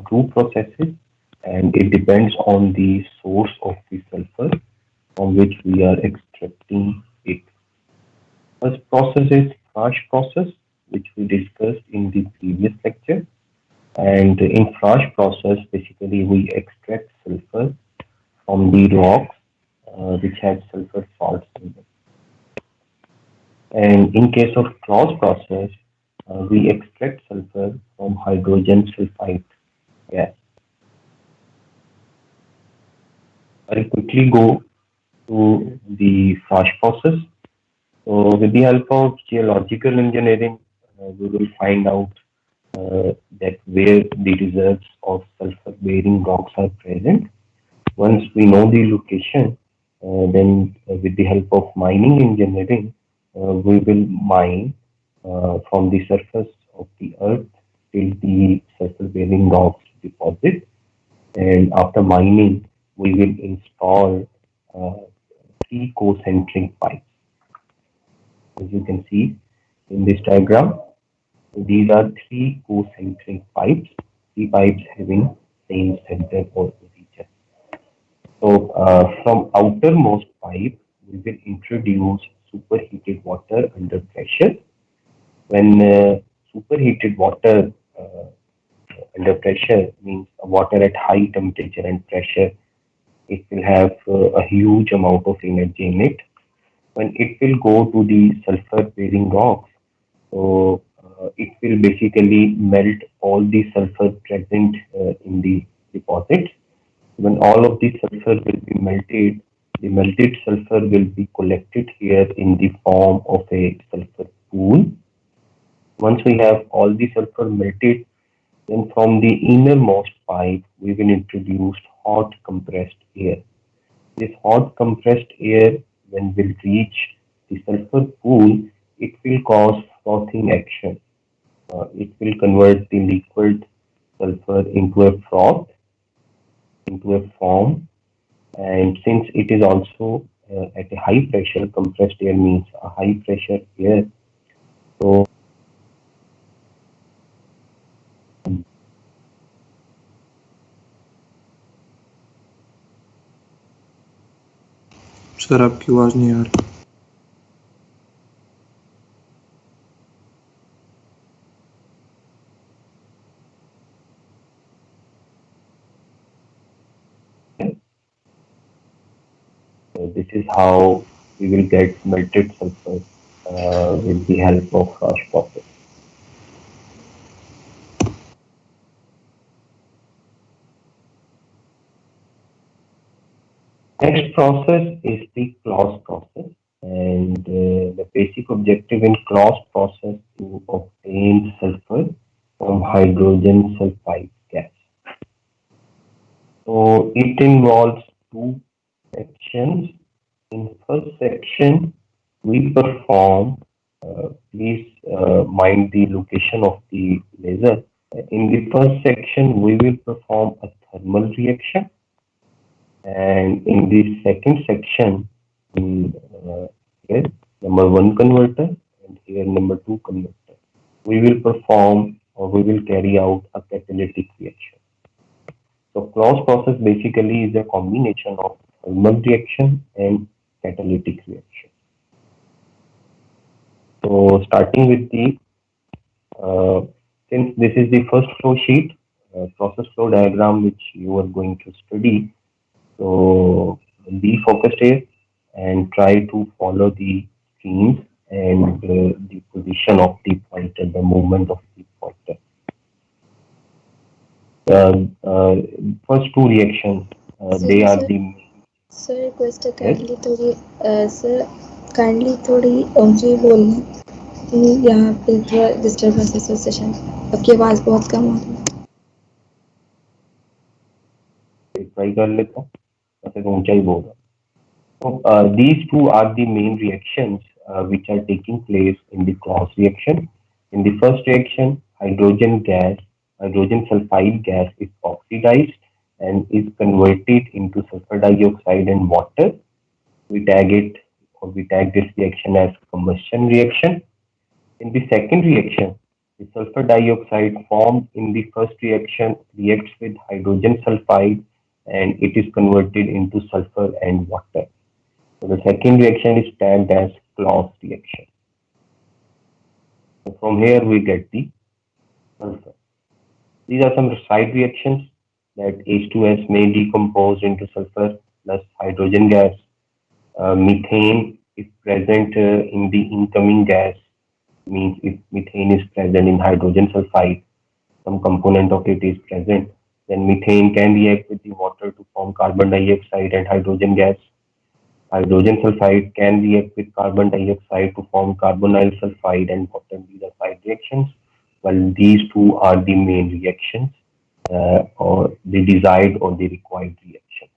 two processes, and it depends on the source of the sulfur from which we are extracting it. First process is flash process, which we discussed in the previous lecture. And in flash process, basically we extract sulfur from the rocks which have sulfur salts in them. And in case of Claus process, we extract sulfur from hydrogen sulfide gas. I'll quickly go to the flash process. So, with the help of geological engineering, we will find out that where the reserves of sulfur-bearing rocks are present. Once we know the location, then with the help of mining engineering, we will mine from the surface of the earth till the sulfur-bearing rocks deposit. And after mining, we will install three concentric pipes. As you can see in this diagram, these are three concentric pipes, three pipes having same center or origin. So from outermost pipe, we will introduce superheated water under pressure. When superheated water under pressure means water at high temperature and pressure, it will have a huge amount of energy in it. When it will go to the sulfur-bearing rocks, so it will basically melt all the sulfur present in the deposit. When all of the sulfur will be melted, the melted sulfur will be collected here in the form of a sulfur pool. Once we have all the sulfur melted, then from the innermost pipe, we will introduce hot compressed air. This hot compressed air, when will reach the sulfur pool, it will cause frothing action. It will convert the liquid sulfur into a froth, into a foam, and since it is also at a high pressure, compressed air means a high pressure air. So sir आपकी आवाज़ नहीं आ रही. this is how we will get melted sulfur with the help of flash process. Next process is the Claus process, and the basic objective in Claus process to obtain sulfur from hydrogen sulfide gas. So it involves two sections. In first section, we perform, please mind the location of the laser. In the first section, we will perform a thermal reaction. And in the second section, here number one converter and here number two converter, we will perform or we will carry out a catalytic reaction. So Claus process basically is a combination of thermal reaction and catalytic reaction. So starting with the, since this is the first flow sheet, process flow diagram which you are going to study, so be focused here and try to follow the streams and the position of the pointer, the movement of the pointer. First two reactions, they are the. Sir request है kindly थोड़ी sir kindly थोड़ी ऊंची बोलना कि यहाँ पे थोड़ा disturbance है सेशन. आपकी आवाज़ बहुत कम आ रही है. ट्राई कर लेता हूँ, ऐसे ऊंचा ही बोल रहा. So these two are the main reactions which are taking place in the Claus reaction. In the first reaction, hydrogen sulfide gas is oxidized and is converted into sulfur dioxide and water. We tag this reaction as combustion reaction. In the second reaction, The sulfur dioxide formed in the first reaction reacts with hydrogen sulfide and it is converted into sulfur and water. So the second reaction is tagged as Claus reaction. So from here we get the sulfur. These are some side reactions that H2S may decompose into sulfur plus hydrogen gas. Methane is present in the incoming gas, means if methane is present in hydrogen sulfide, some component of it is present, then methane can react with the water to form carbon dioxide and hydrogen gas. Hydrogen sulfide can react with carbon dioxide to form carbonyl sulfide and water. These are side reactions, while these two are the main reactions or the desired or the required reactions.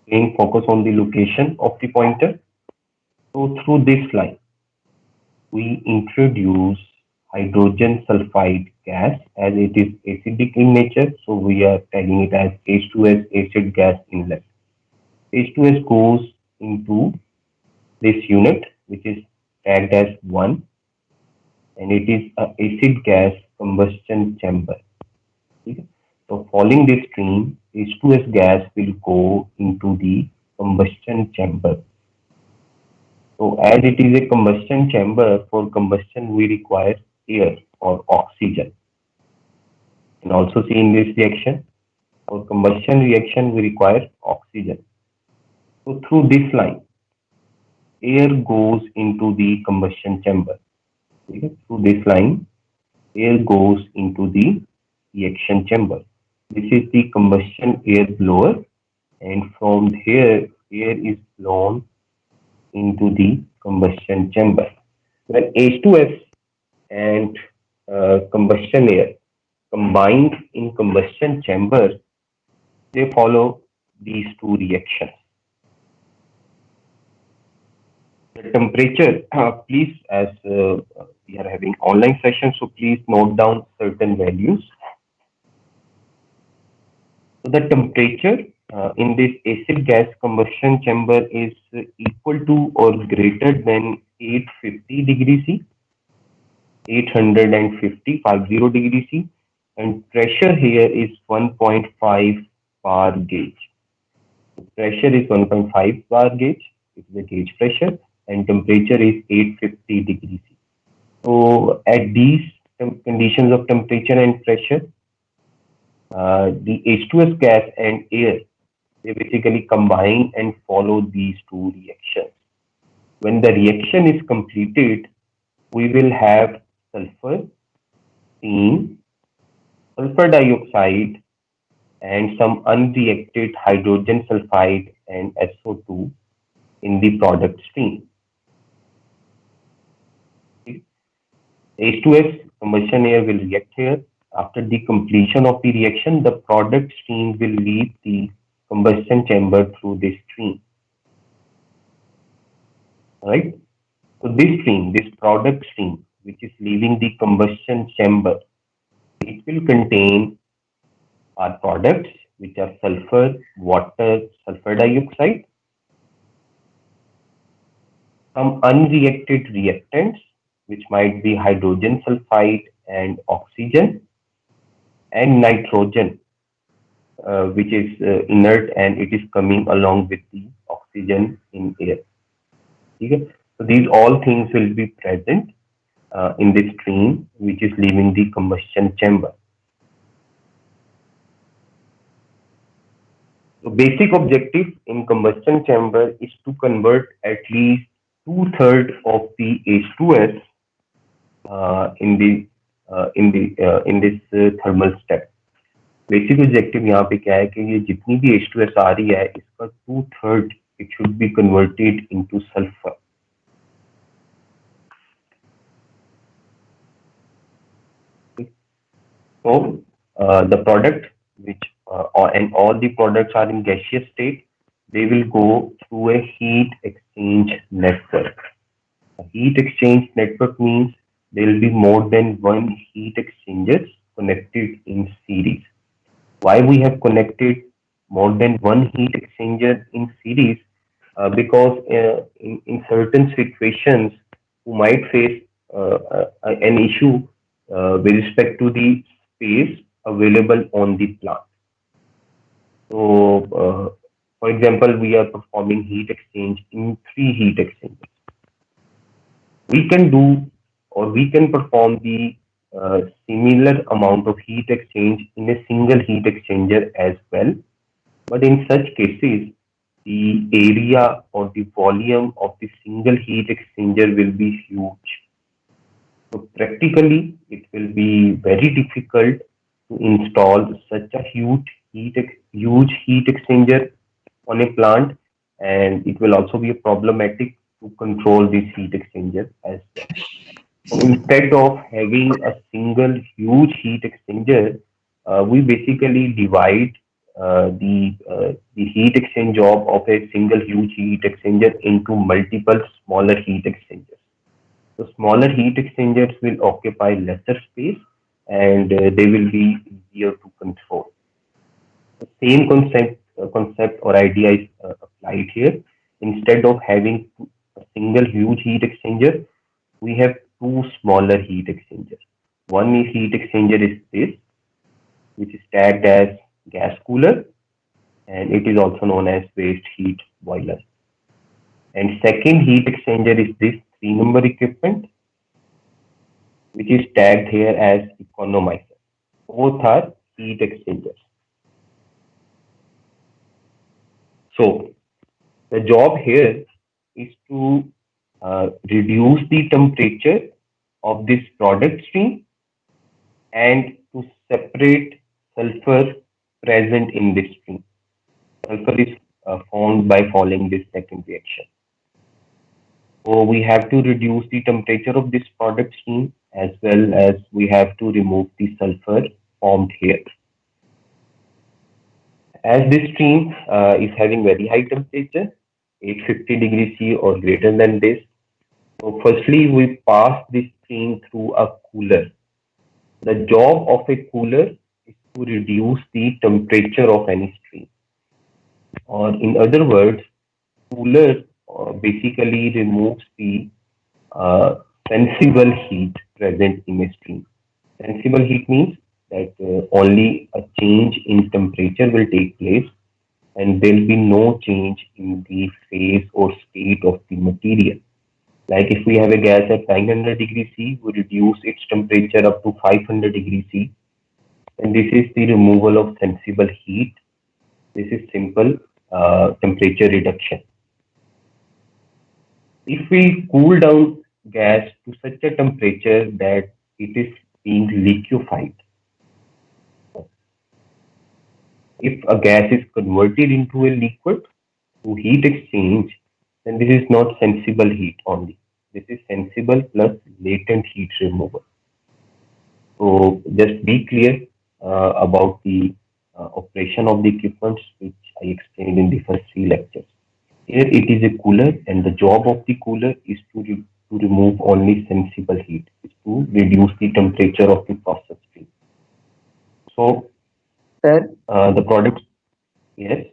Again, focus on the location of the pointer. So through this line, we introduce hydrogen sulfide gas as it is acidic in nature. So we are tagging it as H2S acid gas inlet. H2S goes into this unit, which is tagged as 1, and it is an acid gas combustion chamber. Okay? So following this stream, H2S gas will go into the combustion chamber. So as it is a combustion chamber, for combustion we require air or oxygen. And also see in this reaction, for combustion reaction we require oxygen. So through this line, air goes into the combustion chamber. Okay? Through this line, air goes into the reaction chamber. This is the combustion air blower, and from here, air is blown into the combustion chamber. When H2S and combustion air combined in combustion chamber, they follow these two reactions. The temperature, please, as we are having online session, so please note down certain values. So the temperature in this acid gas combustion chamber is equal to or greater than 850 degrees C, 850 degrees C, and pressure here is 1.5 bar gauge. The pressure is 1.5 bar gauge, it is the gauge pressure, and temperature is 850 degrees C. So at these conditions of temperature and pressure, the H2S gas and air, they basically combine and follow these two reactions. When the reaction is completed, we will have sulfur, steam, sulfur dioxide, and some unreacted hydrogen sulfide and SO2 in the product stream. H2S combustion air will react here. After the completion of the reaction, the product stream will leave the combustion chamber through this stream. Right? So this stream, this product stream, which is leaving the combustion chamber, it will contain our products, which are sulfur, water, sulfur dioxide, some unreacted reactants, which might be hydrogen sulfide and oxygen, and nitrogen, which is inert and it is coming along with the oxygen in air. Okay? So these all things will be present in this stream, which is leaving the combustion chamber. So basic objective in combustion chamber is to convert at least 2/3 of the H2S in this thermal step. Basic objective यहाँ पे क्या है कि ये जितनी भी H2S आ रही है इसका 2/3 it should be converted into sulfur. So the product which and all the products are in gaseous state, they will go through a heat exchange network. A heat exchange network means there will be more than one heat exchangers connected in series. Why we have connected more than one heat exchanger in series? Because in certain situations, we might face an issue with respect to the space available on the plant. So, for example, we are performing heat exchange in three heat exchangers. We can do or we can perform the similar amount of heat exchange in a single heat exchanger as well. But in such cases, the area or the volume of the single heat exchanger will be huge. So practically, it will be very difficult to install such a huge heat exchanger on a plant, and it will also be problematic to control this heat exchanger as well. So instead of having a single huge heat exchanger, we basically divide the heat exchange job of a single huge heat exchanger into multiple smaller heat exchangers. So smaller heat exchangers will occupy lesser space, and they will be easier to control. The same concept or idea is applied here. Instead of having a single huge heat exchanger, we have two smaller heat exchangers. One is heat exchanger is this, which is tagged as gas cooler, and it is also known as waste heat boiler. And second heat exchanger is this three-number equipment, which is tagged here as economizer. Both are heat exchangers. So the job here is to reduce the temperature of this product stream and to separate sulfur present in this stream. Sulfur is formed by following this second reaction. So we have to reduce the temperature of this product stream as well as we have to remove the sulfur formed here. As this stream is having very high temperature, 850 degrees C or greater than this, so firstly we pass this stream through a cooler. The job of a cooler is to reduce the temperature of any stream. Or in other words, cooler basically removes the sensible heat present in a stream. Sensible heat means that only a change in temperature will take place and there will be no change in the phase or state of the material. Like if we have a gas at 900 degrees C, we reduce its temperature up to 500 degrees C. And this is the removal of sensible heat. This is simple temperature reduction. If we cool down gas to such a temperature that it is being liquefied, if a gas is converted into a liquid through heat exchange, then this is not sensible heat only. This is sensible plus latent heat removal. So just be clear about the operation of the equipment which I explained in the first three lectures. Here it is a cooler and the job of the cooler is to remove only sensible heat, is to reduce the temperature of the process stream. So sir the product, yes,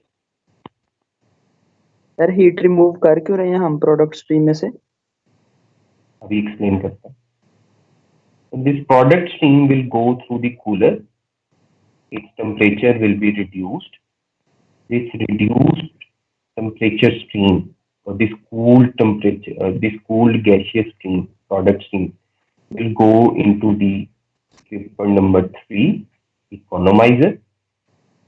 sir heat remove कर क्यों रहे हैं हम product stream में से? अभी explain करता हूँ. So this product stream will go through the cooler. Its temperature will be reduced. This reduced temperature stream or this cooled temperature, this cooled gaseous stream, product stream, will go into the equipment number 3, economizer.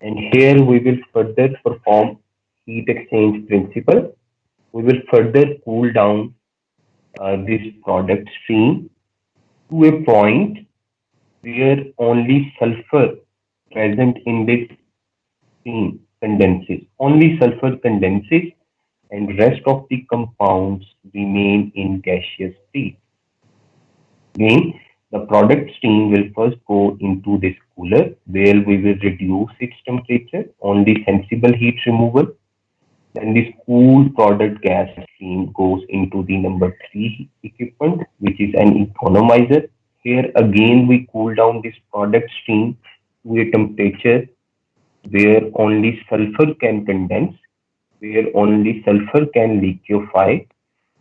And here we will further perform heat exchange principle. We will further cool down this product stream to a point where only sulfur present in this stream condenses. Only sulfur condenses and rest of the compounds remain in gaseous state. Again, the product stream will first go into this cooler where we will reduce its temperature, only sensible heat removal. Then this cool product gas stream goes into the number 3 equipment, which is an economizer. Here again we cool down this product stream to a temperature where only sulfur can condense, where only sulfur can liquefy.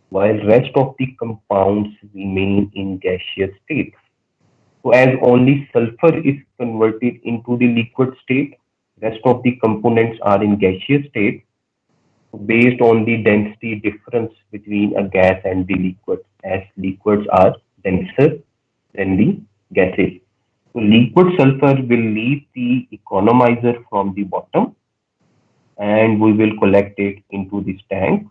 while rest of the compounds remain in gaseous state. So as only sulfur is converted into the liquid state, rest of the components are in gaseous state based on the density difference between a gas and the liquid, as liquids are denser than the gases. So liquid sulfur will leave the economizer from the bottom and we will collect it into this tank,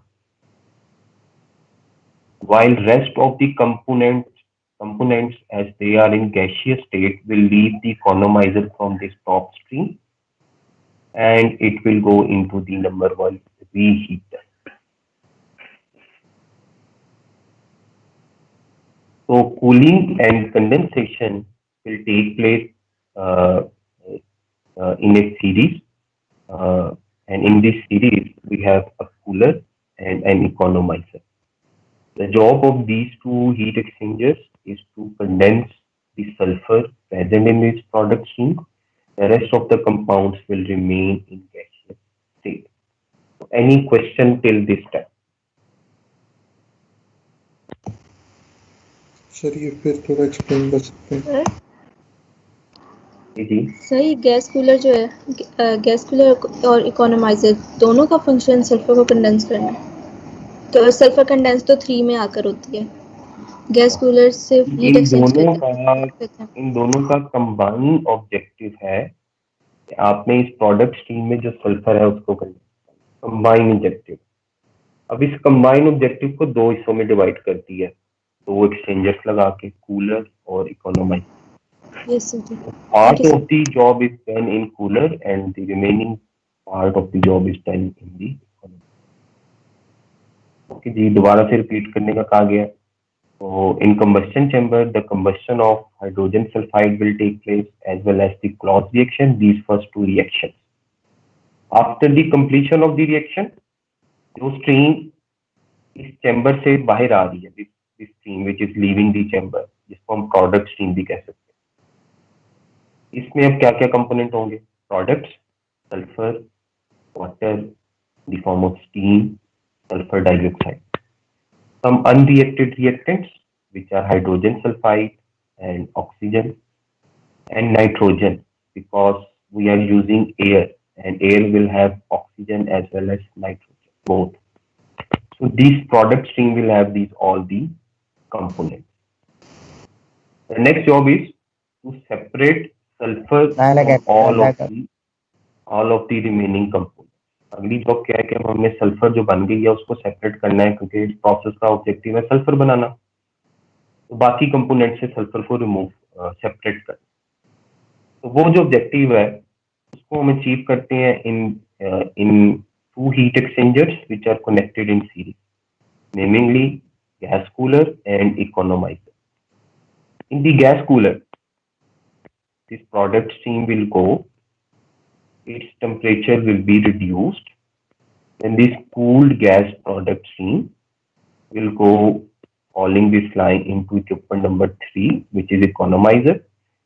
while rest of the components as they are in gaseous state will leave the economizer from this top stream and it will go into the number one reheater. So cooling and condensation will take place uh, in a series, uh, and in this series we have a cooler and an economizer. The job of these two heat exchangers is to condense the sulfur present in this product stream. The rest of the compounds will remain in gaseous state. So any question till this time? Sir ये फिर थोड़ा explain कर सकते हैं? जी सही, gas cooler जो है, gas cooler और इकोनोमाइजर दोनों का फंक्शन सल्फर को कंडेंस करना है। तो सल्फर कंडेंस तो 3 में आकर होती है, गैस कूलर सिर्फ हीट एक्सचेंज करता है। इन दोनों का कंबाइन ऑब्जेक्टिव है कि आपने इस प्रोडक्ट स्ट्रीम में जो सल्फर है उसको कंबाइन ऑब्जेक्टिव। अब इस कंबाइन ऑब्जेक्टिव को दो हिस्सों में डिवाइड कर दिया है, दो एक्सचेंजर्स लगा के, कूलर और economiser. Yes, sir. Part of the job is done in cooler and the remaining part of the job is done in the economy. Okay जी, दोबारा से रिपीट करने का कहा गया। So in combustion chamber, the combustion of hydrogen sulfide will take place as well as the Claus reaction, these first two reactions. After the completion of the reaction, जो stream इस chamber से बाहर आ रही है, this stream which is leaving the chamber, जिसको हम product stream भी कह सकते हैं। इसमें अब क्या क्या कंपोनेंट होंगे? Products, sulphur, water, the form of steam, sulphur dioxide, some unreacted reactants which are hydrogen sulfide and oxygen and nitrogen, because we are using air and air will have oxygen as well as nitrogen both. So this product stream will have these all the components. The next job is to separate sulfur from all of the remaining components. अगली job क्या है कि हमने sulphur जो बन गई है उसको सेपरेट करना है, क्योंकि इस प्रोसेस का ऑब्जेक्टिव है सल्फर बनाना। तो बाकी कंपोनेंट से सल्फर को रिमूव सेपरेट करना, तो वो जो ऑब्जेक्टिव है उसको हम अचीव करते हैं in two heat exchangers which are connected in series, namingly gas cooler and economiser. In the gas cooler, this product stream will go, its temperature will be reduced, and this cooled gas product stream will go following this line into equipment number 3, which is economizer,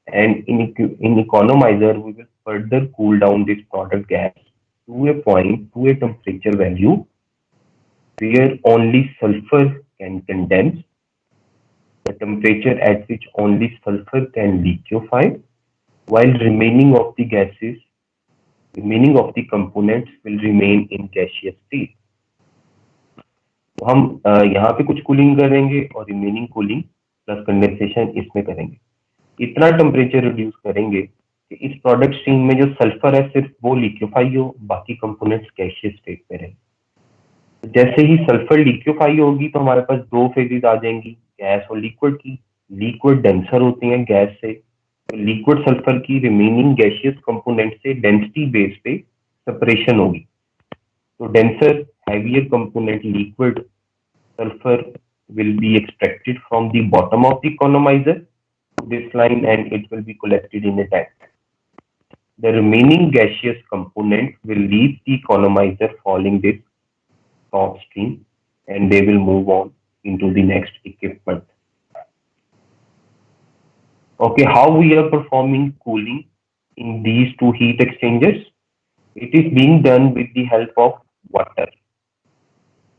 and in economizer we will further cool down this product gas to a point, to a temperature value where only sulfur can condense, the temperature at which only sulfur can liquefy, while remaining of the gases, remaining of the components will remain in gaseous state. तो हम यहाँ पे कुछ cooling करेंगे और remaining cooling plus condensation इसमें करेंगे। इतना टेम्परेचर रिड्यूस करेंगे कि इस प्रोडक्ट स्ट्रीम में जो सल्फर है सिर्फ वो लिक्विफाई हो, बाकी कंपोनेंट्स गैसियस स्टेट पे रहें। तो जैसे ही सल्फर लिक्विफाई होगी तो हमारे पास दो फेजेस आ जाएंगी, गैस और लिक्विड की। लिक्विड डेंसर होती हैं गैस से, तो लिक्विड सल्फर की रिमेनिंग गैसियस कंपोनेंट से डेंसिटी बेस पे सेपरेशन होगी। तो denser heavier component liquid sulfur will be extracted from the bottom of the economizer to this line and it will be collected in a tank. The remaining gaseous component will leave the economizer following this top stream and they will move on into the next equipment. Okay, how we are performing cooling in these two heat exchangers? It is being done with the help of water.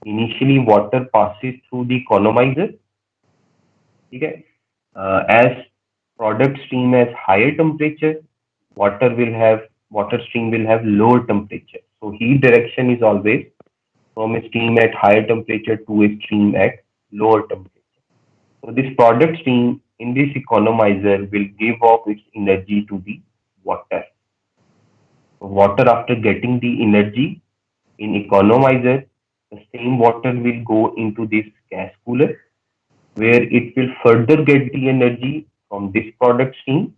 initially water passes through the economizer. Okay, as product stream has higher temperature, water stream will have lower temperature. So heat direction is always from a stream at higher temperature to a stream at lower temperature. So this product stream in this economizer will give off its energy to the water. So water, after getting the energy in economizer, the same water will go into this gas cooler, where it will further get the energy from this product stream,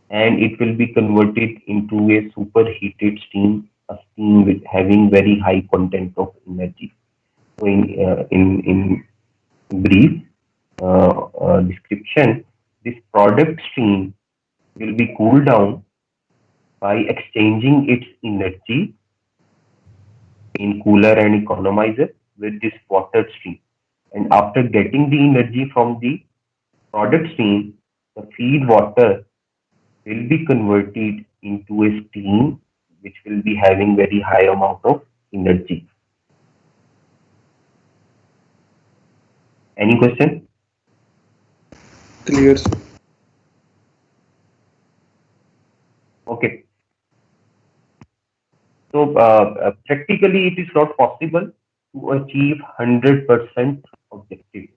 and it will be converted into a superheated steam, a steam with having very high content of energy. So in brief description, this product stream will be cooled down by exchanging its energy in cooler and economizer with this water stream. And after getting the energy from the product stream, the feed water will be converted into a steam which will be having very high amount of energy. Any question? Clear, sir. Okay. So practically it is not possible to achieve 100% objective.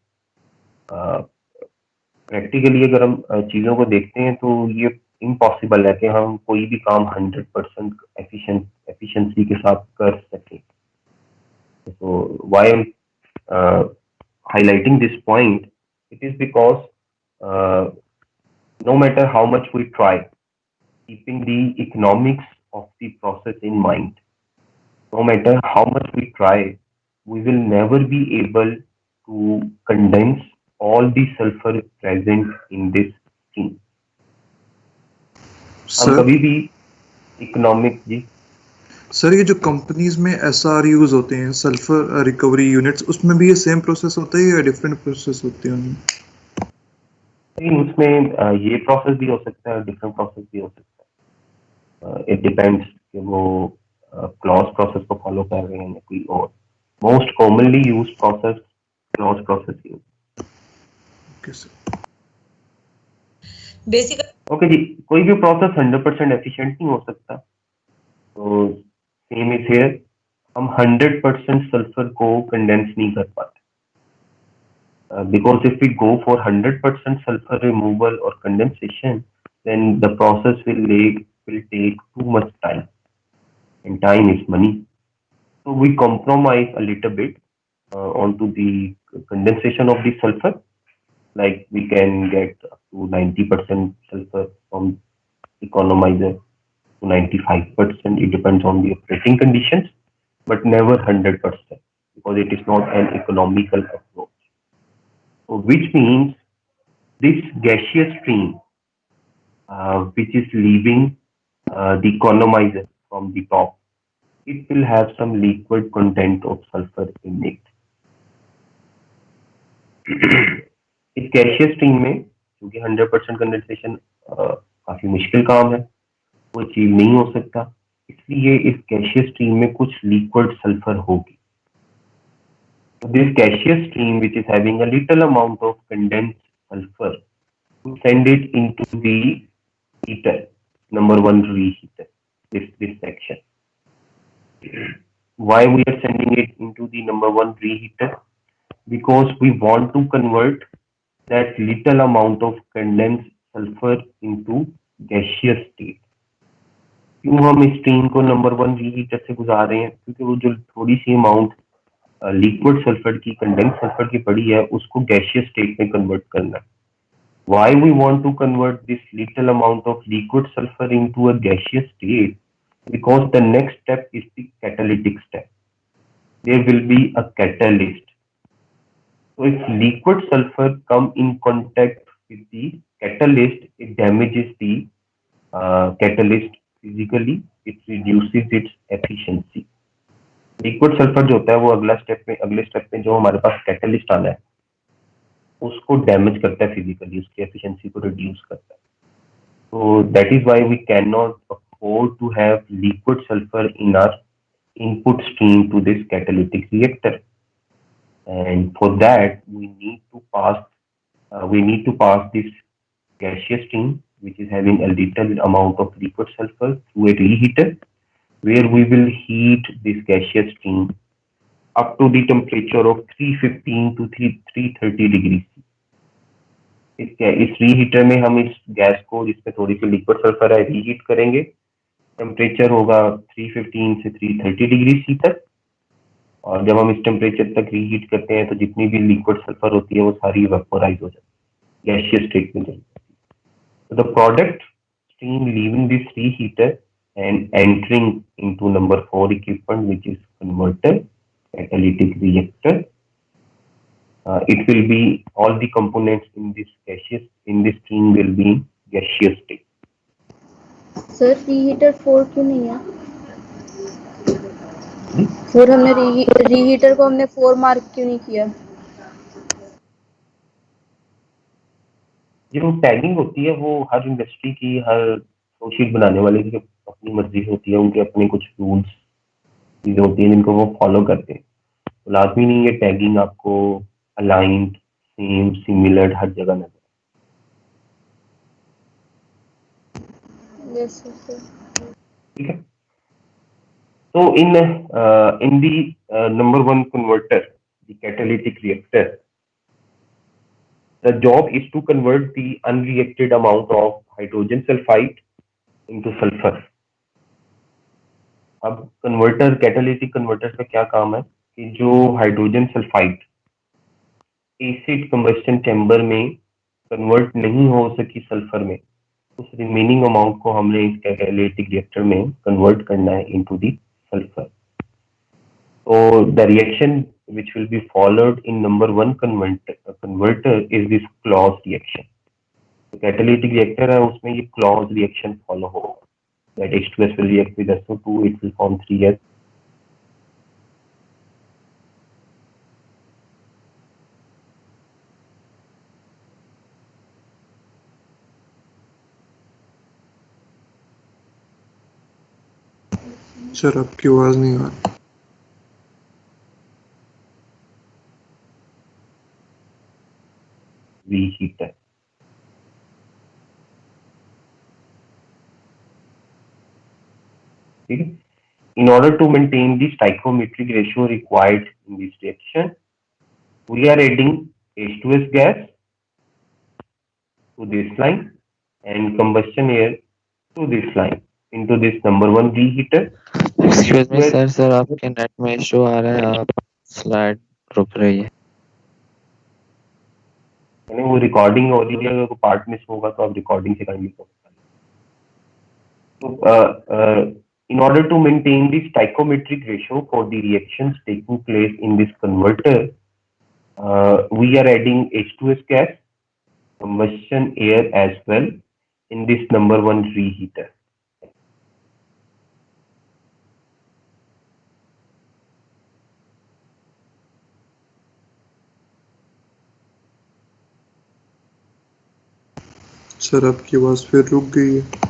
Practically अगर हम चीज़ों को देखते हैं तो ये impossible है कि हम कोई भी काम 100% एफिशिएंसी के साथ कर सकें. So why I'm highlighting this point? It is because no matter how much we try, keeping the economics of the process in mind, no matter how much we try, we will never be able to condense all the sulfur present in this stream. हम कभी भी economic जी sir ये जो companies में SR use होते हैं sulphur recovery units, उसमें भी ये सेम प्रोसेस होता है या डिफरेंट प्रोसेस होते हैं उनमें? उसमें ये प्रोसेस भी हो सकता है, डिफरेंट प्रोसेस भी हो सकता है. इट डिपेंड्स कि वो क्लॉज प्रोसेस को फॉलो कर रहे हैं या कोई और. Most commonly use process Claus process use. Okay sir. Basically okay जी, कोई भी प्रोसेस 100% एफिशिएंट नहीं हो सकता. तो सेम इज हियर, हम 100% सल्फर को कंडेंस नहीं कर पाते. Because if we go for 100% sulfur removal or condensation, then the process will take too much time, and time is money. So we compromise a little bit onto the condensation of the sulfur. Like we can get up to 90% sulfur from economizer to 95%. It depends on the operating conditions, but never 100% because it is not an economical approach. Which means this gaseous stream, which is leaving the economizer from the top, it will have some liquid content of sulfur in it. इस gaseous stream में क्योंकि 100% condensation काफी मुश्किल काम है, वो achieve नहीं हो सकता, इसलिए इस गैशियस स्ट्रीम में कुछ लिक्विड सल्फर होगी. So this gaseous stream, which is having a little amount of condensed sulfur, we send it into the heater, number 1 reheater, this section. Why we are sending it into the number 1 reheater? Because we want to convert that little amount of condensed sulfur into gaseous state. क्यों हम इस stream को number 1 reheater से गुजार रहे हैं? क्योंकि वो जो थोड़ी सी अमाउंट लिक्विड सल्फर की, कंडेंस सल्फर की पड़ी है, उसको गैशियस स्टेट में कन्वर्ट करना है. Why we want to convert this little amount of liquid sulphur into a gaseous state? Because the next step is the catalytic step. There will be a catalyst. So if liquid sulphur come in contact with the catalyst, it damages the catalyst physically, it reduces its efficiency. Liquid sulphur जो होता है वो अगले step में जो हमारे पास catalyst आना है उसको डैमेज करता है फिजिकली, उसकी एफिशिएंसी को रिड्यूस करता है. तो that is why we can not afford to have liquid sulphur in our input stream to this catalytic reactor. and for that we need to pass this gaseous stream, which is having a little amount of liquid sulfur, through a reheater, where we will heat this gaseous stream up to the temperature of 315 to 330 degree. इस reheater में हम इस gas को, जिसमें थोड़ी सी liquid sulphur है, reheat करेंगे। Temperature होगा 315 से 330 डिग्री सी तक, और जब हम इस टेम्परेचर तक रीहीट करते हैं तो जितनी भी लिक्विड सल्फर होती है वो सारी वेपोराइज हो जाती है, गैसियस स्टेट में चली जाती है। The product stream leaving this reheater and entering into number 4 equipment, which is converter, catalytic reactor. It will be, all the components in this stream will be in gaseous state. Sir reheater 4 क्यों नहीं है? 4 हमने reheater को हमने 4 mark क्यों नहीं किया? जो टैगिंग होती है वो हर इंडस्ट्री की, हर फ्लोशीट बनाने वाले की अपनी मर्जी होती है, उनके अपने कुछ रूल्स चीजें होती हैं जिनको वो फॉलो करते हैं। तो लाजमी नहीं है टैगिंग आपको अलाइंड, सेम, सिमिलर हर जगह नजर। Yes sir. ठीक है। So in the number 1 converter, the catalytic reactor, the job is to convert the unreacted amount of hydrogen sulfide into sulfur. अब कन्वर्टर, कैटालिटिक कन्वर्टर का क्या काम है कि जो hydrogen sulphide acid combustion chamber में कन्वर्ट नहीं हो सकी सल्फर में, उस रिमेनिंग अमाउंट को हमने इस कैटालिटिक रिएक्टर में कन्वर्ट करना है into the sulfur. So the reaction which will be followed in number 1 converter is this Claus reaction. तो catalytic reactor है, उसमें ये Claus reaction follow होगा। That H2S will react with SO2, it will form 3S. Sir आपकी आवाज नहीं आ रही। Reheater. ठीक है। In order to maintain the stoichiometric ratio required in this reaction, we are adding H2S gas to this line and combustion air to this line into this number 1 reheater. Excuse me sir आपके net में issue आ रहा है, आप slide रुक रही है। यानी वो रिकॉर्डिंग हो रही है, अगर कोई पार्ट मिस होगा तो आप रिकॉर्डिंग से काइंडली कर सकते हैं। तो in order to maintain the stoichiometric ratio for the reactions taking place in this converter, we are adding H2S gas, combustion air as well in this number 1 reheater. Sir आपकी आवाज फिर रुक गई है।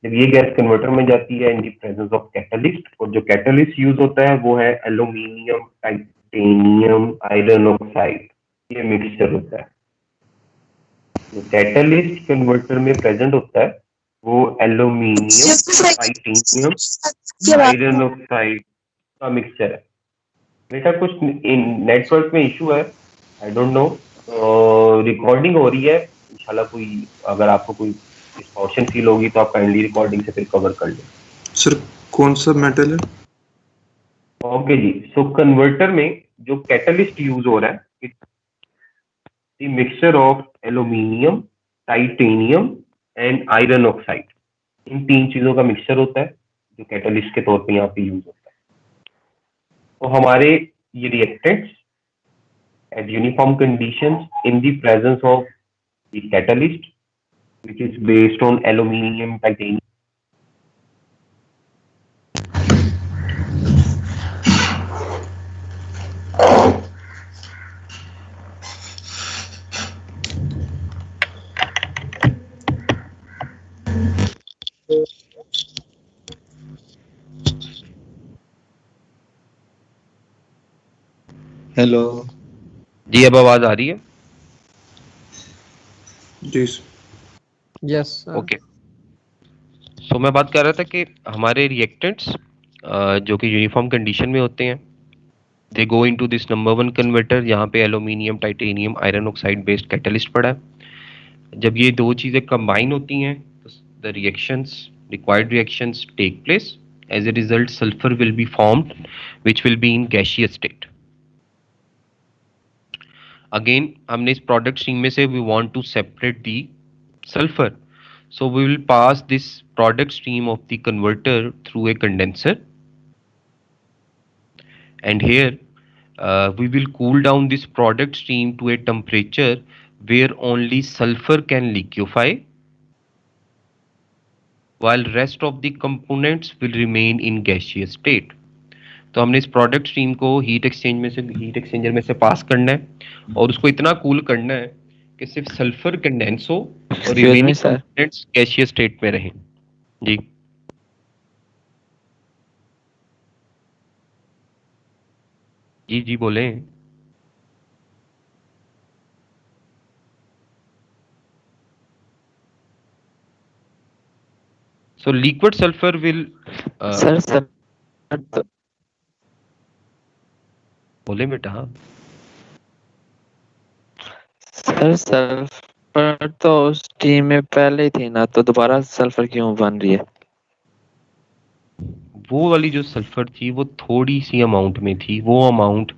जब ये गैस कन्वर्टर में जाती है इन दी प्रेजेंस ऑफ कैटलिस्ट, और जो कैटलिस्ट यूज होता है वो है एल्यूमिनियम, टाइटेनियम, आयरन ऑक्साइड, ये मिक्सचर होता है। जो कैटलिस्ट कन्वर्टर में प्रेजेंट होता है वो एल्यूमिनियम, टाइटेनियम, आयरन ऑक्साइड का मिक्सचर है। बेटा कुछ नेटवर्क में इशू है, आई डोंट नो, रिकॉर्डिंग हो रही है, इंशाल्लाह कोई अगर आपको कोई डिस्टॉर्शन फील होगी तो आप काइंडली रिकॉर्डिंग से फिर कवर कर लें। सर कौन सा मेटल है? ओके जी, सो कन्वर्टर में जो कैटलिस्ट यूज हो रहा है, it's the mixture of aluminium, titanium and iron oxide, in 3 चीजों का मिक्सचर होता है जो कैटलिस्ट के तौर पे यहाँ पे यूज होता है। तो हमारे ये reactants at uniform conditions in the presence of the catalyst, which is based on aluminium, titanium. Hello. जी अब आवाज आ रही है? जी यस ओके। सो मैं बात कर रहा था कि हमारे रिएक्टेंट्स जो कि यूनिफॉर्म कंडीशन में होते हैं, they go into this number 1 converter. यहाँ पे aluminium, titanium, iron oxide based catalyst पड़ा है। जब ये दो चीजें कंबाइन होती हैं तो the reactions, required reactions take place. As a result sulphur will be formed which will be in gaseous state. Again हमने इस प्रोडक्ट स्ट्रीम में से we want to separate the sulfur, so we will pass this product stream of the converter through a condenser, and here we will cool down this product stream to a temperature where only sulfur can liquefy while rest of the components will remain in gaseous state. तो हमने इस product stream को heat exchanger में से पास करना है और उसको इतना कूल करना है कि सिर्फ सल्फर कंडेंस हो और रिमेनिंग कंपोनेंट्स गैसियस स्टेट में रहें। जी जी जी बोले। So liquid sulphur will sir बोले बेटा। सर सल्फर तो उस टीम में पहले ही थी ना, तो दोबारा सल्फर क्यों बन रही है? वो वाली जो सल्फर थी वो थोड़ी सी अमाउंट में थी, वो अमाउंट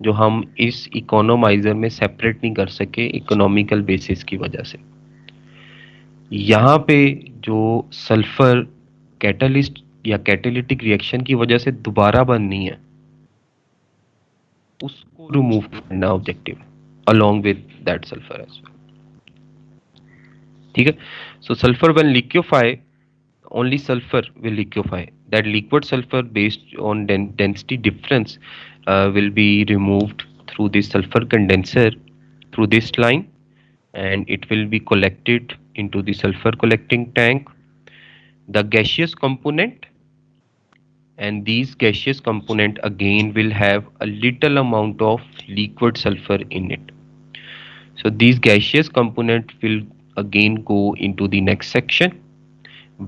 जो हम इस इकोनोमाइजर में सेपरेट नहीं कर सके इकोनॉमिकल बेसिस की वजह से। यहाँ पे जो सल्फर कैटलिस्ट या कैटेलिटिक रिएक्शन की वजह से दोबारा बननी है, उसको रिमूव करना objective along with that sulfur as well. ठीक है। So sulfur when liquefy, only sulfur will liquefy. That liquid sulfur based on density difference will be removed through this sulfur condenser through this line, and it will be collected into the sulfur collecting tank. The gaseous component and these gaseous component again will have a little amount of liquid sulfur in it. So these gaseous component will again go into the next section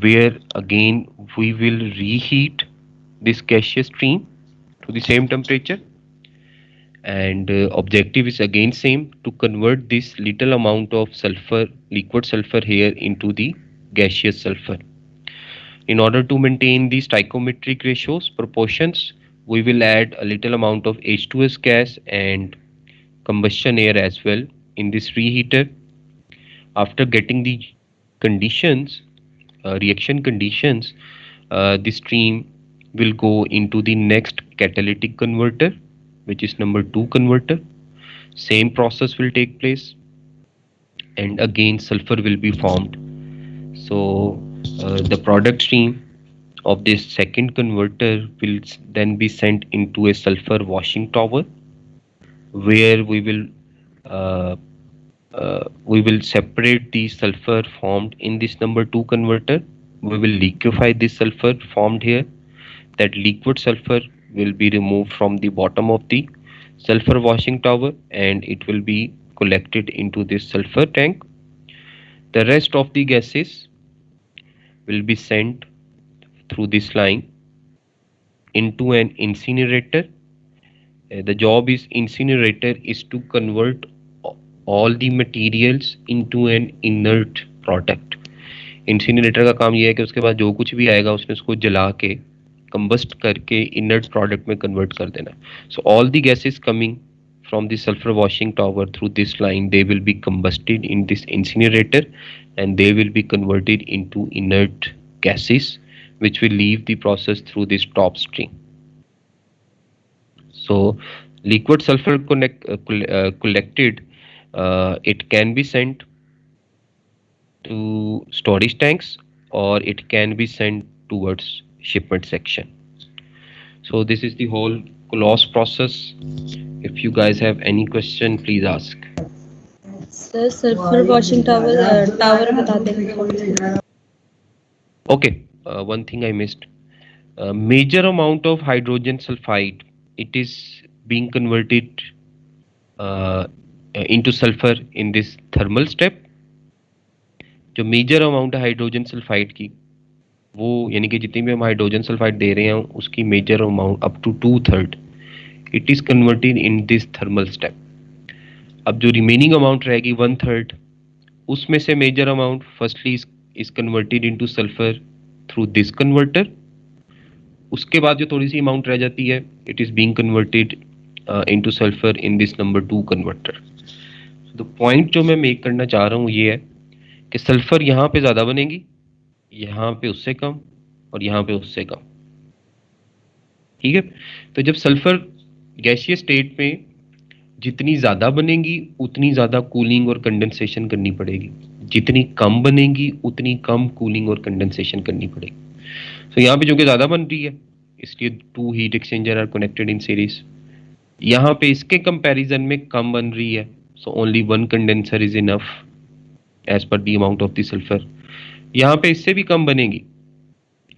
where again we will reheat this gaseous stream to the same temperature, and objective is again same, to convert this little amount of sulfur, liquid sulfur here into the gaseous sulfur. In order to maintain the stoichiometric ratios, proportions, we will add a little amount of H2S gas and combustion air as well in this reheater. After getting the conditions, reaction conditions, the stream will go into the next catalytic converter, which is number 2 converter. Same process will take place, and again sulfur will be formed. So the product stream of this second converter will then be sent into a sulfur washing tower, where we will separate the sulfur formed in this number 2 converter. We will liquefy this sulfur formed here. That liquid sulfur will be removed from the bottom of the sulfur washing tower, and it will be collected into this sulfur tank. The rest of the gases will be sent through this line into an incinerator. The job is incinerator is to convert all the materials into an inert product. Incinerator का काम यह है कि उसके बाद जो कुछ भी आएगा उसमें उसको जला के कंबस्ट करके इनर्ट प्रोडक्ट में कन्वर्ट कर देना. So all the gases coming from the sulfur washing tower through this line, they will be combusted in this incinerator and they will be converted into inert gases which will leave the process through this top stream. So liquid sulfur collected, it can be sent to storage tanks or it can be sent towards shipment section. So this is the whole close process. If you guys have any question, please ask. Sir sulphur washing tower बता देंगे. Okay, one thing I missed. Major amount of hydrogen sulfide, it is being converted into sulfur in this thermal step. जो major amount है hydrogen sulphide की, वो यानी कि जितनी भी हम हाइड्रोजन सल्फाइड दे रहे हैं उसकी major amount up to 2/3 it is converted in this thermal step. अब जो रिमेनिंग अमाउंट रहेगी 1/3, उसमें से major amount firstly is converted into sulphur through this converter. उसके बाद जो थोड़ी सी अमाउंट रह जाती है, it is being converted into sulphur in this number 2 converter. तो पॉइंट जो मैं मेक करना चाह रहा हूँ ये है कि सल्फर यहाँ पे ज़्यादा बनेगी, यहाँ पे उससे कम और यहाँ पे उससे कम. ठीक है. तो जब सल्फर गैसीय स्टेट में जितनी ज़्यादा बनेगी उतनी ज़्यादा कूलिंग और कंडेंसेशन करनी पड़ेगी, जितनी कम बनेगी उतनी कम कूलिंग और कंडेंसेशन करनी पड़ेगी. तो यहाँ पे जो कि ज़्यादा बन रही है इसलिए 2 heat exchanger are connected in series. यहाँ पे इसके कंपैरिजन में कम बन रही है, so only 1 condenser is enough as per the amount of the sulphur. यहाँ पे इससे भी कम बनेगी,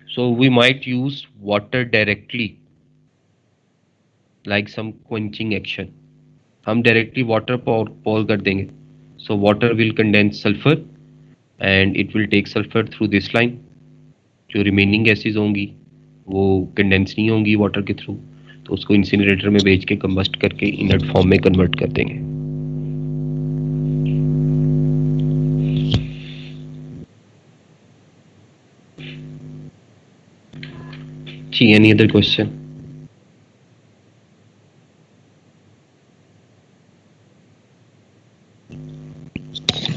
so we might use water directly like some quenching action. हम डायरेक्टली वाटर पॉर कर देंगे, so water will condense sulphur and it will take sulphur through this line. जो रिमेनिंग गैसेज होंगी वो कंडेंस नहीं होंगी वाटर के थ्रू, तो उसको इंसिनरेटर में भेज के कंबस्ट करके इनर्ट फॉर्म में कन्वर्ट कर देंगे. जी, एनी अदर क्वेश्चन?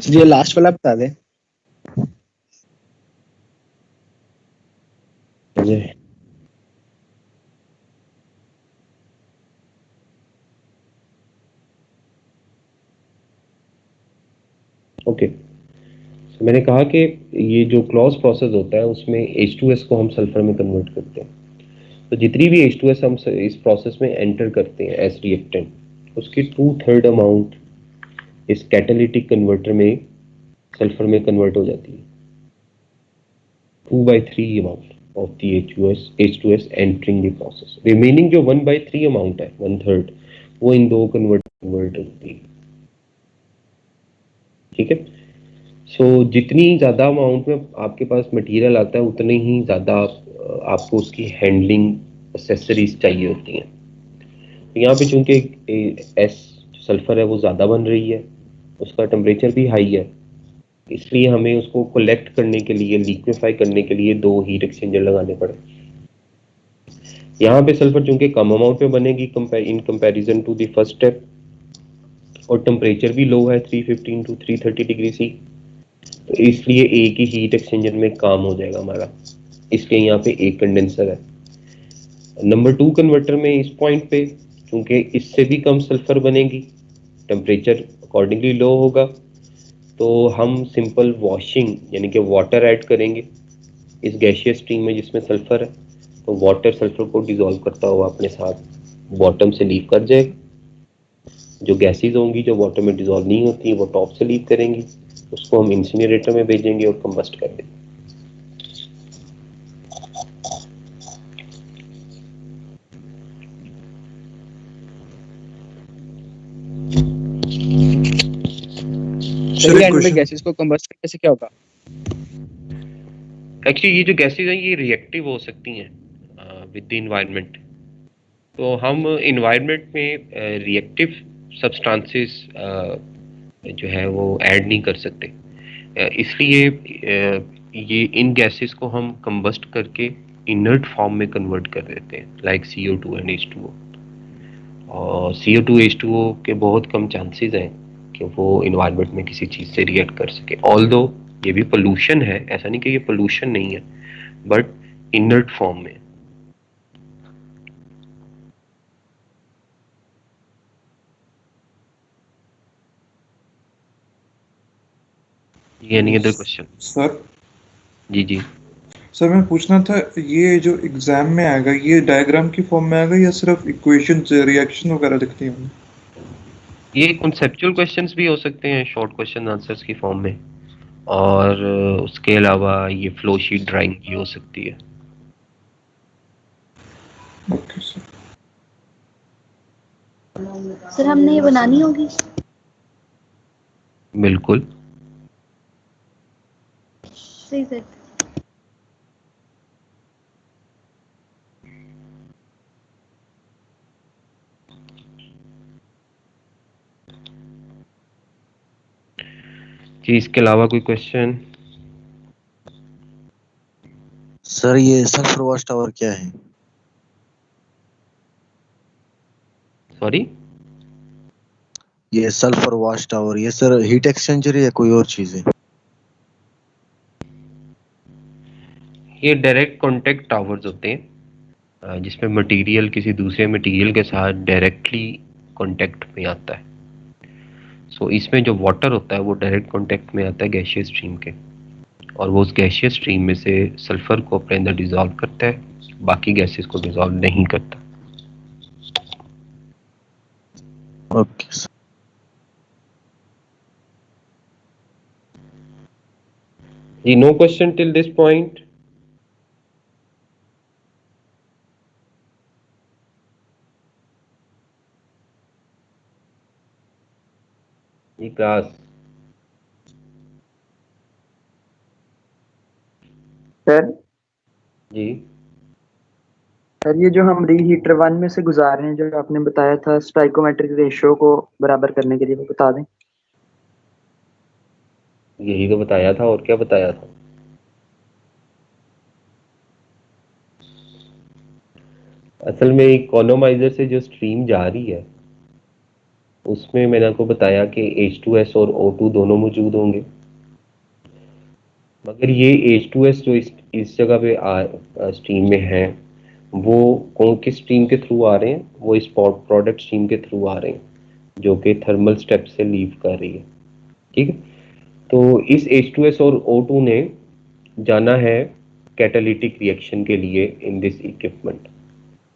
जी लास्ट वाला बता दे. ओके. तो मैंने कहा कि ये जो क्लॉज प्रोसेस होता है उसमें H2S को हम सल्फर में कन्वर्ट करते हैं. तो जितनी भी H2S हम इस प्रोसेस में एंटर करते हैं एज रिएक्टेंट, उसकी 2/3 अमाउंट इस कैटालिटिक कन्वर्टर में सल्फर में कन्वर्ट हो जाती है. 2/3 amount of the H2S entering the process. Remaining जो 1/3 अमाउंट है, 1/3, वो इन दो कन्वर्ट होती है. ठीक है. सो जितनी ज़्यादा अमाउंट में आपके पास मटेरियल आता है उतने ही ज़्यादा आपको उसकी हैंडलिंग एक्सेसरीज चाहिए होती हैं. तो यहाँ पे चूंकि एस सल्फर है वो ज़्यादा बन रही है, उसका टेम्परेचर भी हाई है, इसलिए हमें उसको कलेक्ट करने के लिए, लिक्विफाई करने के लिए 2 हीट एक्सचेंजर लगाने पड़े. यहाँ पे सल्फर चूंकि कम अमाउंट में बनेगी in comparison to the first step, और टेम्परेचर भी लो है 315 to 330 डिग्री सी, तो इसलिए एक ही हीट एक्सचेंजर में काम हो जाएगा हमारा. इसलिए यहाँ पे एक कंडेंसर है. नंबर 2 कन्वर्टर में इस पॉइंट पे क्योंकि इससे भी कम सल्फर बनेगी, टेम्परेचर अकॉर्डिंगली लो होगा, तो हम सिंपल वॉशिंग यानी कि वाटर ऐड करेंगे इस गैसियस स्ट्रीम में जिसमें सल्फर है. तो वाटर सल्फर को डिसॉल्व करता हुआ अपने साथ बॉटम से लीव कर जाएगा. जो गैसेज होंगी जो वाटर में डिसॉल्व नहीं होती वो टॉप से लीव करेंगी, उसको हम इंसिनरेटर में भेजेंगे और कंबस्ट कर देंगे. चलिए एंड में गैसेस को कंबस्ट करने से क्या होगा? एक्चुअली ये जो गैसेज हैं ये रिएक्टिव हो सकती हैं विद द एनवायरनमेंट. तो हम एनवायरनमेंट में रिएक्टिव सब्सटेंसेस जो है वो ऐड नहीं कर सकते, इसलिए ये इन गैसेस को हम कंबस्ट करके इनर्ट फॉर्म में कन्वर्ट कर देते हैं लाइक CO2 एंड H2O. और CO2H2O के बहुत कम चांसेस हैं कि वो इन्वायरमेंट में किसी चीज़ से रिएक्ट कर सके। ऑल्दो ये भी पोल्यूशन है, ऐसा नहीं कि ये पोल्यूशन नहीं है, बट इनर्ट फॉर्म में। Any other question? सर जी जी। सर मैं पूछना था, ये जो एग्जाम में आएगा ये डायग्राम की फॉर्म में आएगा या सिर्फ इक्वेशन रिएक्शन वगैरह दिखती हैं? ये कॉन्सेप्चुअल क्वेश्चंस भी हो सकते हैं शॉर्ट क्वेश्चन आंसर्स की फॉर्म में, और उसके अलावा ये फ्लो शीट ड्राइंग भी हो सकती है। Okay sir. सर हमने ये बनानी होगी? बिल्कुल। सही सर। जी, इसके अलावा कोई क्वेश्चन? सर ये सल्फर वॉच टावर क्या है? सॉरी? ये सल्फर वॉच टावर ये सर हीट एक्सचेंजर या कोई और चीज है? ये डायरेक्ट कांटेक्ट टावर्स होते हैं, जिसमें मटेरियल किसी दूसरे मटेरियल के साथ डायरेक्टली कांटेक्ट में आता है। सो इसमें जो वाटर होता है वो डायरेक्ट कांटेक्ट में आता है गैसियस स्ट्रीम के, और वो उस गैसियस स्ट्रीम में से सल्फर को अपने अंदर डिसॉल्व करता है, बाकी गैसेस को डिसॉल्व नहीं करता। Okay sir. जी, no question till this point? ये क्लास सर जी सर ये जो हम रीहीटर 1 में से गुजार रहे हैं, जो आपने बताया था स्टाइकोमेट्रिक रेशियो को बराबर करने के लिए, वो बता दें। यही तो बताया था, और क्या बताया था? असल में इकोनोमाइजर से जो स्ट्रीम जा रही है उसमें मैंने आपको बताया कि H2S और O2 दोनों मौजूद होंगे, मगर ये H2S जो इस जगह पे स्ट्रीम में है वो कौन किस स्ट्रीम के थ्रू आ रहे हैं? वो इस प्रोडक्ट स्ट्रीम के थ्रू आ रहे हैं, जो कि थर्मल स्टेप से लीव कर रही है। ठीक है, तो इस H2S और O2 ने जाना है कैटालिटिक रिएक्शन के लिए इन दिस इक्विपमेंट।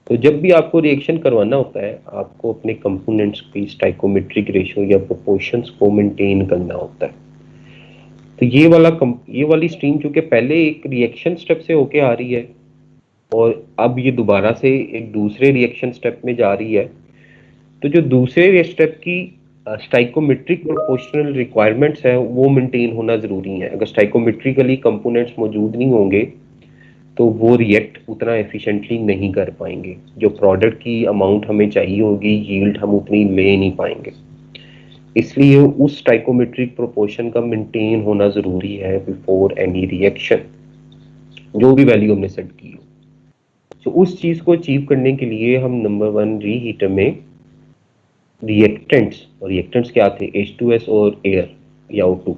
तो जब भी आपको रिएक्शन करवाना होता है, आपको अपने कंपोनेंट्स की स्टाइकोमेट्रिक रेशियो या प्रोपोर्शंस को मेंटेन करना होता है। तो ये वाली स्ट्रीम चूंकि पहले एक रिएक्शन स्टेप से होके आ रही है और अब ये दोबारा से एक दूसरे रिएक्शन स्टेप में जा रही है, तो जो दूसरे स्टेप की स्टाइकोमेट्रिक प्रोपोर्शनल रिक्वायरमेंट्स है वो मेंटेन होना जरूरी है। अगर स्टाइकोमेट्रिकली कंपोनेंट्स मौजूद नहीं होंगे तो वो रिएक्ट उतना एफिशिएंटली नहीं कर पाएंगे, जो प्रोडक्ट की अमाउंट हमें चाहिए होगी यील्ड हम उतनी ले नहीं पाएंगे। इसलिए उस स्टाइकोमेट्रिक प्रोपोर्शन का मेंटेन होना जरूरी है बिफोर एनी रिएक्शन, जो भी वैल्यू हमने सेट की हो। तो उस चीज को अचीव करने के लिए हम नंबर 1 रीहीटर में रिएक्टेंट्स क्या थे? H2S और एयर या O2,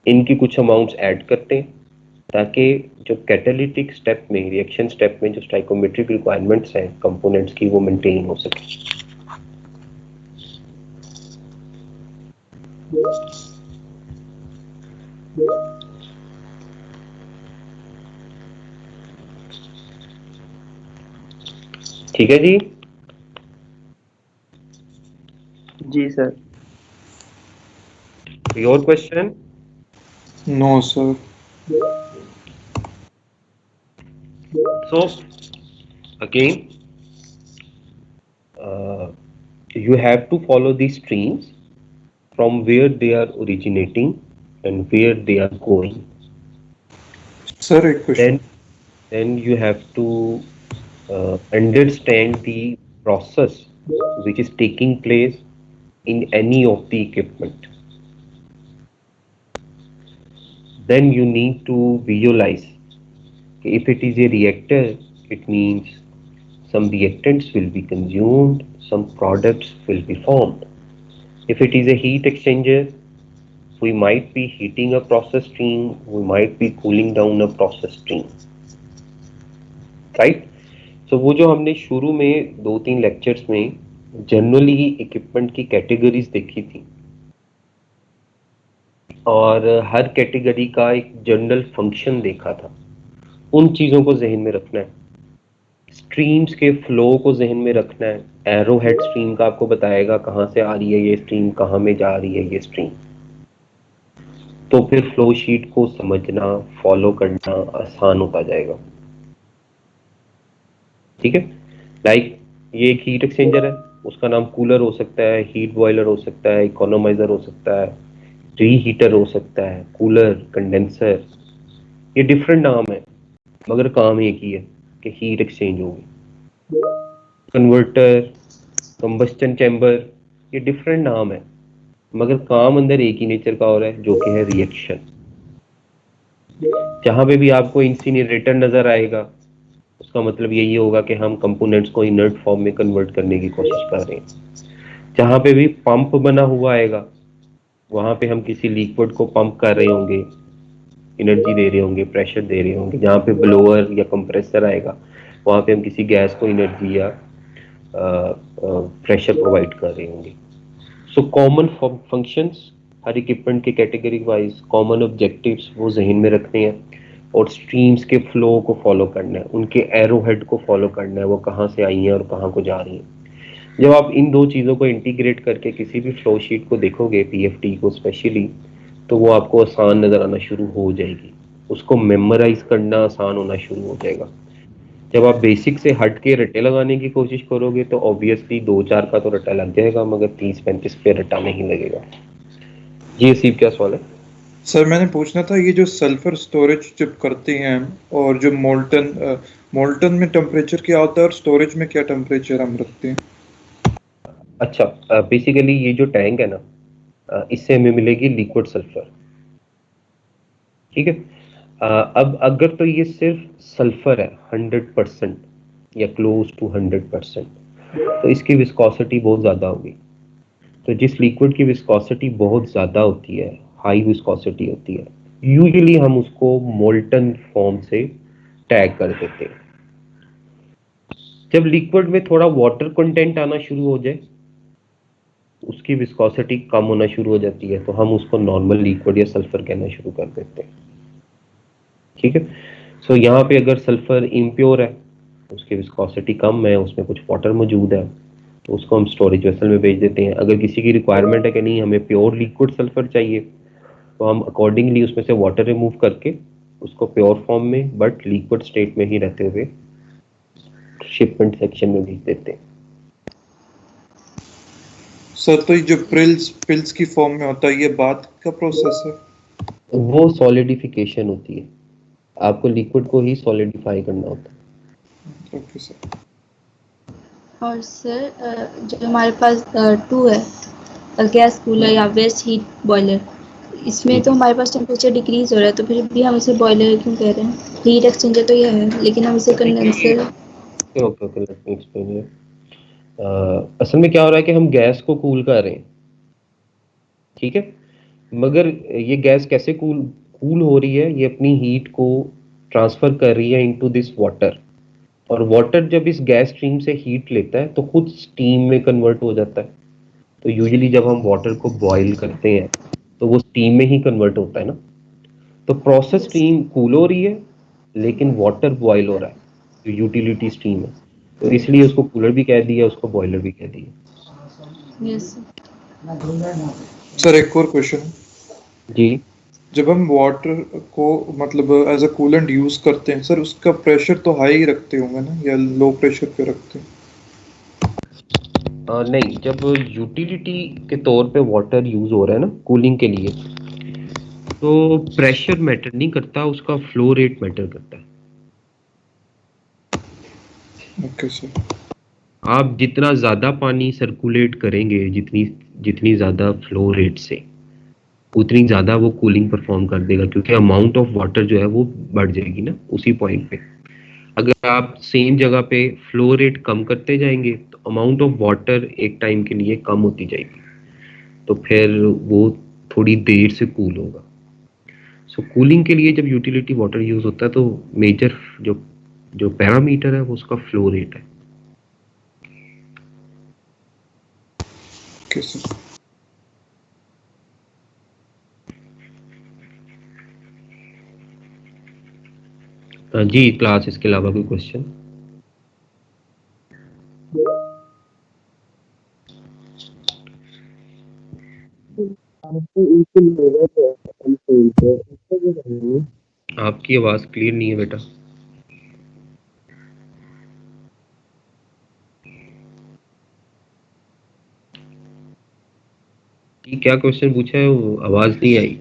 इनकी कुछ अमाउंट्स ऐड करते हैं ताकि जो कैटालिटिक स्टेप में रिएक्शन स्टेप में जो स्टाइकोमेट्रिक रिक्वायरमेंट्स हैं कंपोनेंट्स की वो मेंटेन हो सके। ठीक है जी? जी सर। Your question? No sir. So again, you have to follow these streams from where they are originating and where they are going. Sir एक question. Then you have to understand the process which is taking place in any of the equipment. Then you need to visualize. If it is a reactor, it means some reactants will be consumed, some products will be formed. If it is a heat exchanger, we might be heating a process stream, we might be cooling down a process stream, right? So वो जो हमने शुरू में 2-3 lectures में generally equipment की categories देखी थी और हर कैटेगरी का एक जनरल फंक्शन देखा था, उन चीज़ों को जहन में रखना है। स्ट्रीम्स के फ्लो को जहन में रखना है। एरो हेड स्ट्रीम का आपको बताएगा कहाँ से आ रही है ये स्ट्रीम, कहाँ में जा रही है ये स्ट्रीम। तो फिर फ्लो शीट को समझना, फॉलो करना आसान होता जाएगा। ठीक है, लाइक ये एक हीट एक्सचेंजर है, उसका नाम कूलर हो सकता है, हीट बॉयलर हो सकता है, इकोनोमाइजर हो सकता है, रीहीटर हो सकता है, कूलर, कंडेंसर, ये डिफरेंट नाम है मगर काम एक ही है कि हीट एक्सचेंज होगी। कन्वर्टर, कंबस्टन चैम्बर, ये डिफरेंट नाम है मगर काम अंदर एक ही नेचर का हो रहा है जो कि है रिएक्शन। जहां पे भी आपको इंसिनरेटर नजर आएगा उसका मतलब यही होगा कि हम कंपोनेंट्स को इनर्ट फॉर्म में कन्वर्ट करने की कोशिश कर रहे हैं। जहां पे भी पंप बना हुआ आएगा वहां पे हम किसी लिक्विड को पंप कर रहे होंगे, एनर्जी दे रहे होंगे, प्रेशर दे रहे होंगे। जहाँ पे ब्लोअर या कंप्रेसर आएगा वहाँ पे हम किसी गैस को एनर्जी या प्रेशर प्रोवाइड कर रहे होंगे। सो कॉमन फंक्शंस हर इक्विपमेंट के कैटेगरी वाइज, कॉमन ऑब्जेक्टिव्स वो जहन में रखने हैं और स्ट्रीम्स के फ्लो को फॉलो करना है, उनके एरो हेड को फॉलो करना है, वो कहाँ से आई हैं और कहाँ को जा रही हैं। जब आप इन दो चीज़ों को इंटीग्रेट करके किसी भी फ्लो शीट को देखोगे, पीएफटी को स्पेशली, तो वो आपको आसान नज़र आना शुरू हो जाएगी। उसको मेमोराइज करना आसान होना शुरू हो जाएगा। जब आप बेसिक से हट के रट्टे लगाने की कोशिश करोगे तो ऑब्वियसली 2-4 का तो रट्टा लग जाएगा मगर 30-35 पे रट्टा नहीं लगेगा। जी असीब, क्या सवाल है? सर मैंने पूछना था, ये जो सल्फर स्टोरेज जब करते हैं और जो मोल्टन में टेम्परेचर क्या होता है और स्टोरेज में क्या टेम्परेचर हम रखते हैं? अच्छा, बेसिकली ये जो टैंक है ना, इससे हमें मिलेगी लिक्विड सल्फर। ठीक है, अब अगर तो ये सिर्फ सल्फर है 100% या क्लोज टू 100%, तो इसकी विस्कोसिटी बहुत ज़्यादा होगी। तो जिस लिक्विड की विस्कोसिटी बहुत ज़्यादा होती है, हाई विस्कोसिटी होती है, यूजुअली हम उसको मोल्टन फॉर्म से टैग कर देते हैं। जब लिक्विड में थोड़ा वाटर कंटेंट आना शुरू हो जाए, उसकी विस्कोसिटी कम होना शुरू हो जाती है, तो हम उसको नॉर्मल लिक्विड या सल्फर कहना शुरू कर देते हैं। ठीक है, सो यहाँ पे अगर सल्फर इम्प्योर है, उसकी विस्कोसिटी कम है, उसमें कुछ वाटर मौजूद है, तो उसको हम स्टोरेज वेसल में भेज देते हैं। अगर किसी की रिक्वायरमेंट है कि नहीं हमें प्योर लिक्विड सल्फर चाहिए, तो हम अकॉर्डिंगली उसमें से वाटर रिमूव करके उसको प्योर फॉर्म में बट लिक्विड स्टेट में ही रहते हुए शिपमेंट सेक्शन में भेज देते हैं। सर तो ये जो पिल्स की फॉर्म में होता है, ये बाद का प्रोसेस है? वो सॉलिडिफिकेशन होती है, आपको लिक्विड को ही सॉलिडिफाई करना होता है। Okay sir. और सर जो हमारे पास 2 है, गैस कूलर या वेस्ट हीट बॉयलर, इसमें तो हमारे पास टेम्परेचर डिक्रीज हो रहा है, तो फिर भी हम इसे बॉयलर क्यों कह रहे हैं? हीट एक्सचेंजर तो ये है लेकिन हम इसे condenser. Okay, let me explain it. असल में क्या हो रहा है कि हम गैस को कूल कर रहे हैं, ठीक है, मगर ये गैस कैसे कूल हो रही है? ये अपनी हीट को ट्रांसफर कर रही है इनटू दिस वाटर, और वाटर जब इस गैस स्ट्रीम से हीट लेता है तो खुद स्टीम में कन्वर्ट हो जाता है। तो यूजुअली जब हम वाटर को बॉईल करते हैं तो वो स्टीम में ही कन्वर्ट होता है ना। तो प्रोसेस स्ट्रीम कूल हो रही है लेकिन वाटर बॉईल हो रहा है, जो यूटिलिटी स्ट्रीम है, तो इसलिए उसको कूलर भी कह दिया, उसको बॉयलर भी कह दिया। यस सर एक और क्वेश्चन जी, जब हम वाटर को मतलब एज अ कूलेंट यूज करते हैं सर, उसका प्रेशर तो हाई रखते होंगे ना या लो प्रेशर पे रखते हैं? नहीं, जब यूटिलिटी के तौर पे वाटर यूज हो रहा है ना कूलिंग के लिए, तो प्रेशर मैटर नहीं करता, उसका फ्लो रेट मैटर करता है। Okay sir. आप जितना ज़्यादा पानी सर्कुलेट करेंगे, जितनी ज़्यादा फ्लो रेट से, उतनी ज़्यादा वो कूलिंग परफॉर्म कर देगा, क्योंकि अमाउंट ऑफ वाटर जो है वो बढ़ जाएगी ना उसी पॉइंट पे। अगर आप सेम जगह पे फ्लो रेट कम करते जाएंगे तो अमाउंट ऑफ वाटर एक टाइम के लिए कम होती जाएगी, तो फिर वो थोड़ी देर से कूल होगा। सो कूलिंग के लिए जब यूटिलिटी वाटर यूज होता है तो मेजर जो जो पैरामीटर है वो उसका फ्लो रेट है। Okay sir. जी क्लास, इसके अलावा कोई क्वेश्चन? आपकी आवाज क्लियर नहीं है बेटा। कि क्या क्वेश्चन पूछा है, वो आवाज नहीं आई।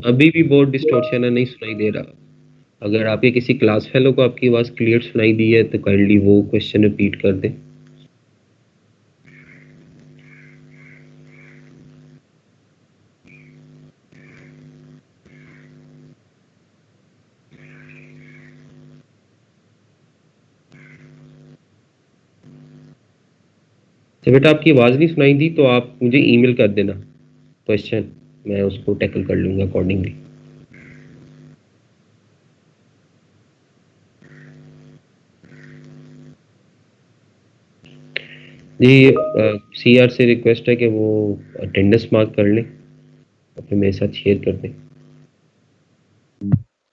अभी भी बहुत डिस्टॉर्शन है, नहीं सुनाई दे रहा। अगर आपके किसी क्लास फेलो को आपकी आवाज क्लियर सुनाई दी है तो काइंडली वो क्वेश्चन रिपीट कर दे। तो बेटा आपकी आवाज नहीं सुनाई दी तो आप मुझे ईमेल कर देना क्वेश्चन, मैं उसको टैकल कर लूंगा अकॉर्डिंगली। जी सीआर से रिक्वेस्ट है कि वो अटेंडेंस मार्क कर लें और फिर मेरे साथ शेयर कर दें।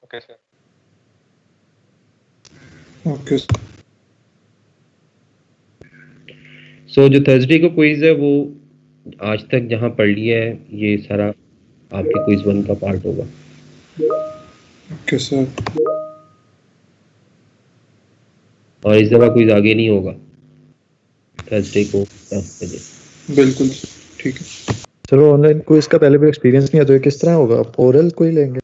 Okay sir. Okay sir. So जो थर्सडे को क्विज है वो आज तक जहां पढ़ लिया है ये सारा आपके क्विज 1 का पार्ट होगा। Okay sir. और इस दफा क्विज आगे नहीं होगा, थर्सडे को 10 बजे। बिल्कुल ठीक है। सर वो ऑनलाइन क्विज का पहले भी एक्सपीरियंस नहीं है तो ये किस तरह होगा? आप ओरल कोई लेंगे?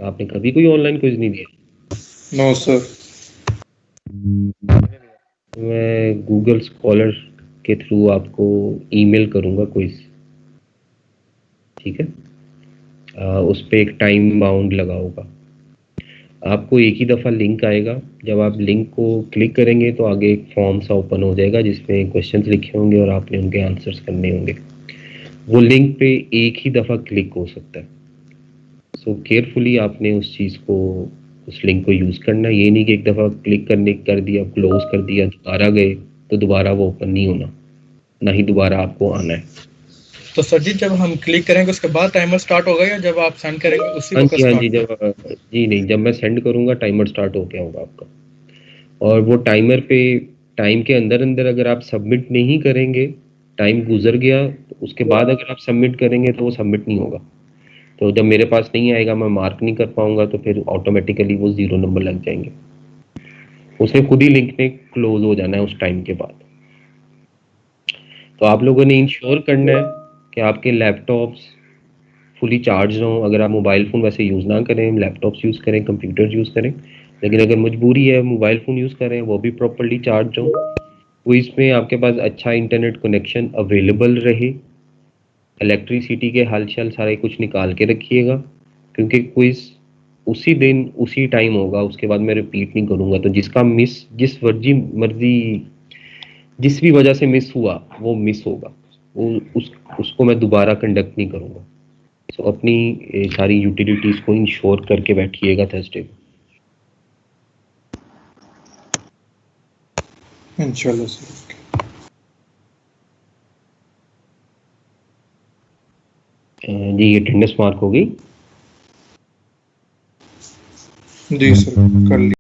आपने कभी कोई ऑनलाइन क्विज नहीं दिया? No sir. मैं गूगल स्कॉलर के थ्रू आपको ईमेल करूंगा क्विज, ठीक है? उस पे एक टाइम बाउंड लगा होगा। आपको एक ही दफ़ा लिंक आएगा, जब आप लिंक को क्लिक करेंगे तो आगे एक फॉर्म सा ओपन हो जाएगा जिसमें क्वेश्चंस लिखे होंगे और आपने उनके आंसर्स करने होंगे। वो लिंक पे एक ही दफ़ा क्लिक हो सकता है। सो केयरफुली आपने उस चीज़ को, उस लिंक को यूज़ करना है। ये नहीं कि एक दफ़ा क्लिक करने कर दिया, क्लोज कर दिया, दोबारा गए तो दोबारा वो ओपन नहीं होना, ना ही दोबारा आपको आना है। तो सर जी जब हम क्लिक करेंगे उसके बाद टाइमर स्टार्ट होगा या जब आप सेंड करेंगे उसी हाँ वक्त जी, हाँ जी, स्टार्ट? जी नहीं, जब मैं सेंड करूँगा टाइमर स्टार्ट हो गया होगा आपका। और वो टाइमर पे टाइम के अंदर अंदर अगर आप सबमिट नहीं करेंगे, टाइम गुजर गया तो उसके बाद अगर आप सबमिट करेंगे तो वो सबमिट नहीं होगा। तो जब मेरे पास नहीं आएगा, मैं मार्क नहीं कर पाऊंगा, तो फिर ऑटोमेटिकली वो 0 नंबर लग जाएंगे। उसने खुद ही लिंक में क्लोज हो जाना है उस टाइम के बाद। तो आप लोगों ने इंश्योर करना है कि आपके लैपटॉप्स फुली चार्ज हों। अगर आप मोबाइल फ़ोन वैसे यूज़ ना करें, लैपटॉप्स यूज़ करें, कंप्यूटर यूज़ करें, लेकिन अगर मजबूरी है मोबाइल फ़ोन यूज़ करें, वो भी प्रॉपर्ली चार्ज हों। क्विज़ में आपके पास अच्छा इंटरनेट कनेक्शन अवेलेबल रहे, इलेक्ट्रिसिटी के हाल-चाल सारे कुछ निकाल के रखिएगा, क्योंकि क्विज़ उसी दिन उसी टाइम होगा, उसके बाद मैं रिपीट नहीं करूँगा। तो जिसका मिस, जिस मर्ज़ी जिस भी वजह से मिस हुआ वो मिस होगा, वो उसको मैं दोबारा कंडक्ट नहीं करूँगा। सो अपनी सारी यूटिलिटीज़ को इंश्योर करके बैठिएगा थर्सडे को। इंशाल्लाह सर। जी ये अटेंडेंस मार्क हो गई। जी सर, कर लिया।